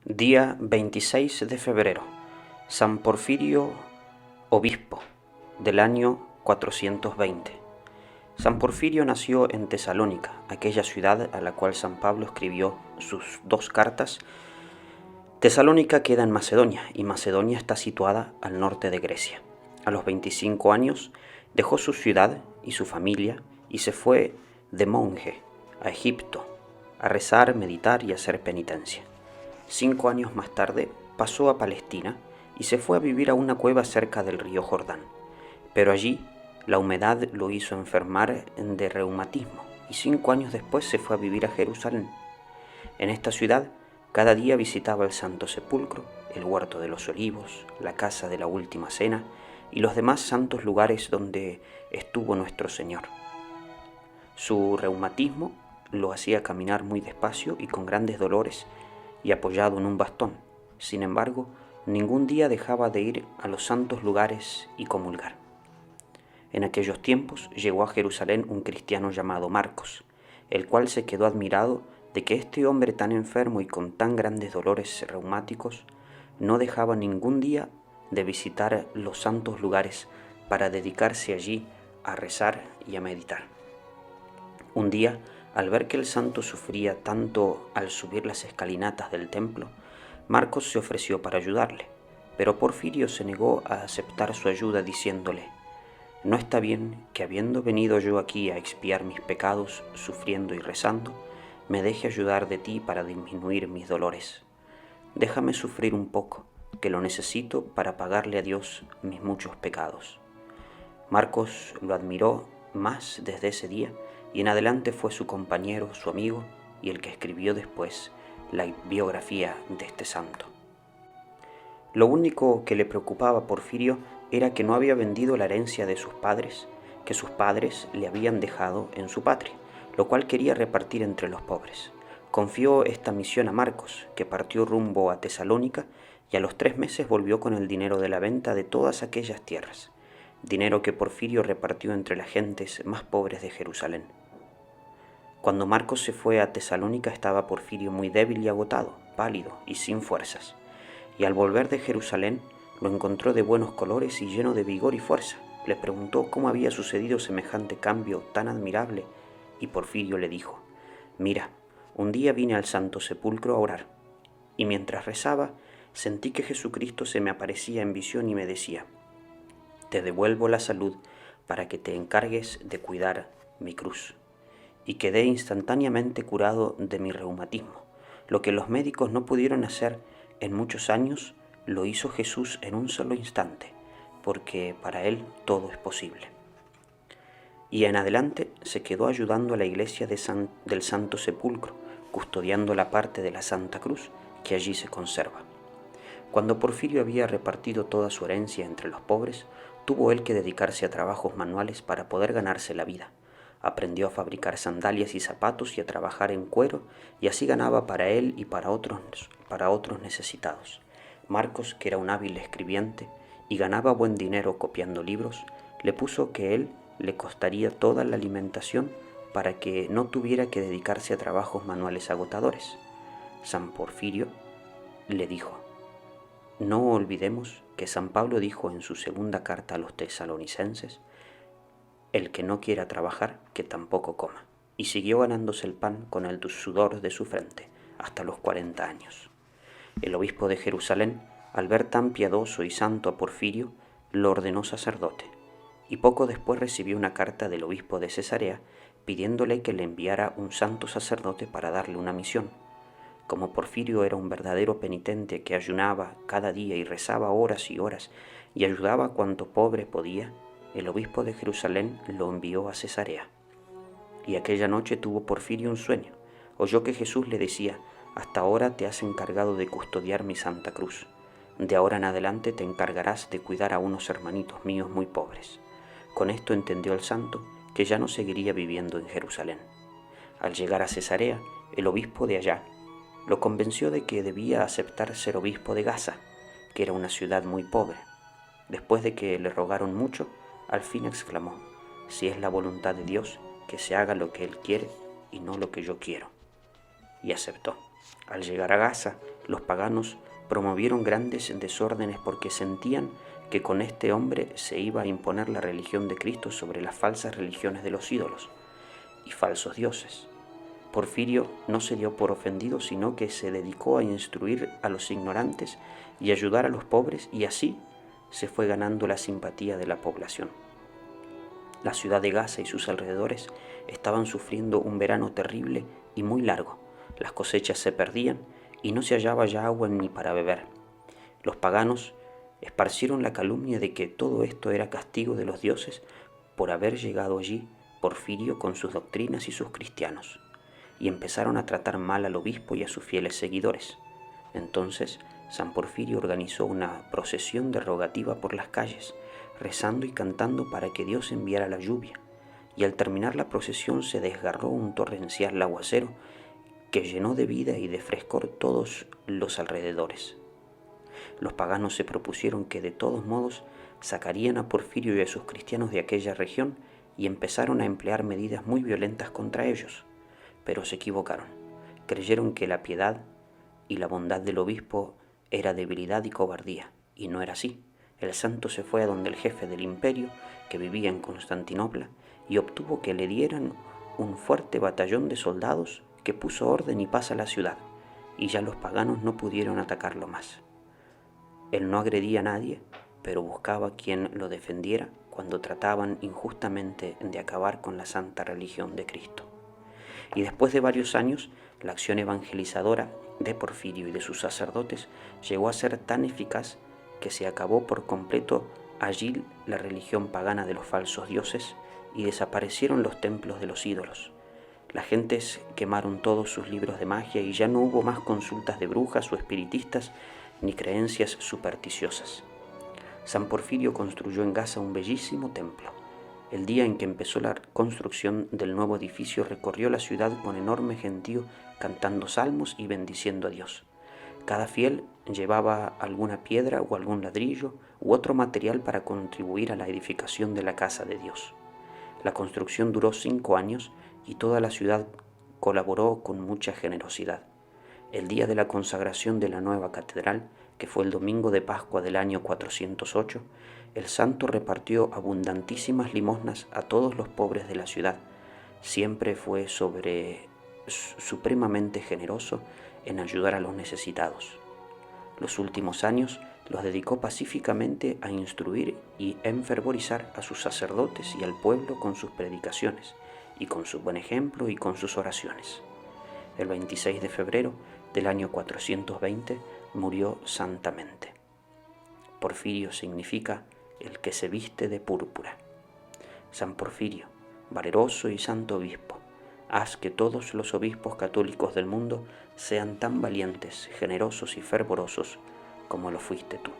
Día 26 de febrero. San Porfirio, obispo, del año 420. San Porfirio nació en Tesalónica, aquella ciudad a la cual San Pablo escribió sus dos cartas. Tesalónica queda en Macedonia, y Macedonia está situada al norte de Grecia. A los 25 años dejó su ciudad y su familia y se fue de monje a Egipto, a rezar, meditar y hacer penitencia. 5 años más tarde pasó a Palestina y se fue a vivir a una cueva cerca del río Jordán. Pero allí la humedad lo hizo enfermar de reumatismo y 5 años después se fue a vivir a Jerusalén. En esta ciudad cada día visitaba el Santo Sepulcro, el Huerto de los Olivos, la Casa de la Última Cena y los demás santos lugares donde estuvo nuestro Señor. Su reumatismo lo hacía caminar muy despacio y con grandes dolores y apoyado en un bastón. Sin embargo, ningún día dejaba de ir a los santos lugares y comulgar. En aquellos tiempos llegó a Jerusalén un cristiano llamado Marcos, el cual se quedó admirado de que este hombre tan enfermo y con tan grandes dolores reumáticos no dejaba ningún día de visitar los santos lugares para dedicarse allí a rezar y a meditar. Un día, al ver que el santo sufría tanto al subir las escalinatas del templo, Marcos se ofreció para ayudarle, pero Porfirio se negó a aceptar su ayuda diciéndole: «No está bien que habiendo venido yo aquí a expiar mis pecados, sufriendo y rezando, me deje ayudar de ti para disminuir mis dolores. Déjame sufrir un poco, que lo necesito para pagarle a Dios mis muchos pecados». Marcos lo admiró más desde ese día y en adelante fue su compañero, su amigo y el que escribió después la biografía de este santo. Lo único que le preocupaba a Porfirio era que no había vendido la herencia de sus padres, que sus padres le habían dejado en su patria, lo cual quería repartir entre los pobres. Confió esta misión a Marcos, que partió rumbo a Tesalónica y a los 3 meses volvió con el dinero de la venta de todas aquellas tierras, dinero que Porfirio repartió entre las gentes más pobres de Jerusalén. Cuando Marcos se fue a Tesalónica estaba Porfirio muy débil y agotado, pálido y sin fuerzas, y al volver de Jerusalén lo encontró de buenos colores y lleno de vigor y fuerza. Le preguntó cómo había sucedido semejante cambio tan admirable, y Porfirio le dijo: «Mira, un día vine al Santo Sepulcro a orar, y mientras rezaba sentí que Jesucristo se me aparecía en visión y me decía: te devuelvo la salud para que te encargues de cuidar mi cruz». Y quedé instantáneamente curado de mi reumatismo. Lo que los médicos no pudieron hacer en muchos años, lo hizo Jesús en un solo instante, porque para Él todo es posible. Y en adelante se quedó ayudando a la iglesia del Santo Sepulcro, custodiando la parte de la Santa Cruz que allí se conserva. Cuando Porfirio había repartido toda su herencia entre los pobres, tuvo él que dedicarse a trabajos manuales para poder ganarse la vida. Aprendió a fabricar sandalias y zapatos y a trabajar en cuero, y así ganaba para él y para otros necesitados. Marcos, que era un hábil escribiente y ganaba buen dinero copiando libros, le puso que él le costaría toda la alimentación para que no tuviera que dedicarse a trabajos manuales agotadores. San Porfirio le dijo: «No olvidemos que San Pablo dijo en su segunda carta a los tesalonicenses: el que no quiera trabajar, que tampoco coma». Y siguió ganándose el pan con el sudor de su frente hasta los 40 años. El obispo de Jerusalén, al ver tan piadoso y santo a Porfirio, lo ordenó sacerdote, y poco después recibió una carta del obispo de Cesarea pidiéndole que le enviara un santo sacerdote para darle una misión. Como Porfirio era un verdadero penitente que ayunaba cada día y rezaba horas y horas y ayudaba cuanto pobre podía, el obispo de Jerusalén lo envió a Cesarea. Y aquella noche tuvo Porfirio un sueño. Oyó que Jesús le decía: «Hasta ahora te has encargado de custodiar mi Santa Cruz. De ahora en adelante te encargarás de cuidar a unos hermanitos míos muy pobres». Con esto entendió el santo que ya no seguiría viviendo en Jerusalén. Al llegar a Cesarea, el obispo de allá lo convenció de que debía aceptar ser obispo de Gaza, que era una ciudad muy pobre. Después de que le rogaron mucho, al fin exclamó: «Si es la voluntad de Dios, que se haga lo que Él quiere y no lo que yo quiero». Y aceptó. Al llegar a Gaza, Los paganos promovieron grandes desórdenes porque sentían que con este hombre se iba a imponer la religión de Cristo sobre las falsas religiones de los ídolos y falsos dioses. Porfirio no se dio por ofendido, sino que se dedicó a instruir a los ignorantes y ayudar a los pobres, y así se fue ganando la simpatía de la población. La ciudad de Gaza y sus alrededores estaban sufriendo un verano terrible y muy largo. Las cosechas se perdían y no se hallaba ya agua ni para beber. Los paganos esparcieron la calumnia de que todo esto era castigo de los dioses por haber llegado allí Porfirio con sus doctrinas y sus cristianos, y empezaron a tratar mal al obispo y a sus fieles seguidores. Entonces San Porfirio organizó una procesión de rogativa por las calles, rezando y cantando para que Dios enviara la lluvia, y al terminar la procesión se desgarró un torrencial aguacero que llenó de vida y de frescor todos los alrededores. Los paganos se propusieron que de todos modos sacarían a Porfirio y a sus cristianos de aquella región y empezaron a emplear medidas muy violentas contra ellos, pero se equivocaron. Creyeron que la piedad y la bondad del obispo era debilidad y cobardía, y no era así. El santo se fue a donde el jefe del imperio, que vivía en Constantinopla, y obtuvo que le dieran un fuerte batallón de soldados que puso orden y paz a la ciudad, y ya los paganos no pudieron atacarlo más. Él no agredía a nadie, pero buscaba quien lo defendiera cuando trataban injustamente de acabar con la santa religión de Cristo. Y después de varios años, la acción evangelizadora de Porfirio y de sus sacerdotes llegó a ser tan eficaz que se acabó por completo allí la religión pagana de los falsos dioses y desaparecieron los templos de los ídolos. Las gentes quemaron todos sus libros de magia y ya no hubo más consultas de brujas o espiritistas ni creencias supersticiosas. San Porfirio construyó en Gaza un bellísimo templo. El día en que empezó la construcción del nuevo edificio recorrió la ciudad con enorme gentío cantando salmos y bendiciendo a Dios. Cada fiel llevaba alguna piedra o algún ladrillo u otro material para contribuir a la edificación de la casa de Dios. La construcción duró 5 años y toda la ciudad colaboró con mucha generosidad. El día de la consagración de la nueva catedral, que fue el domingo de Pascua del año 408, el santo repartió abundantísimas limosnas a todos los pobres de la ciudad. Siempre fue supremamente generoso en ayudar a los necesitados. Los últimos años los dedicó pacíficamente a instruir y enfervorizar a sus sacerdotes y al pueblo con sus predicaciones, y con su buen ejemplo y con sus oraciones. El 26 de febrero del año 420 murió santamente. Porfirio significa el que se viste de púrpura. San Porfirio, valeroso y santo obispo, haz que todos los obispos católicos del mundo sean tan valientes, generosos y fervorosos como lo fuiste tú.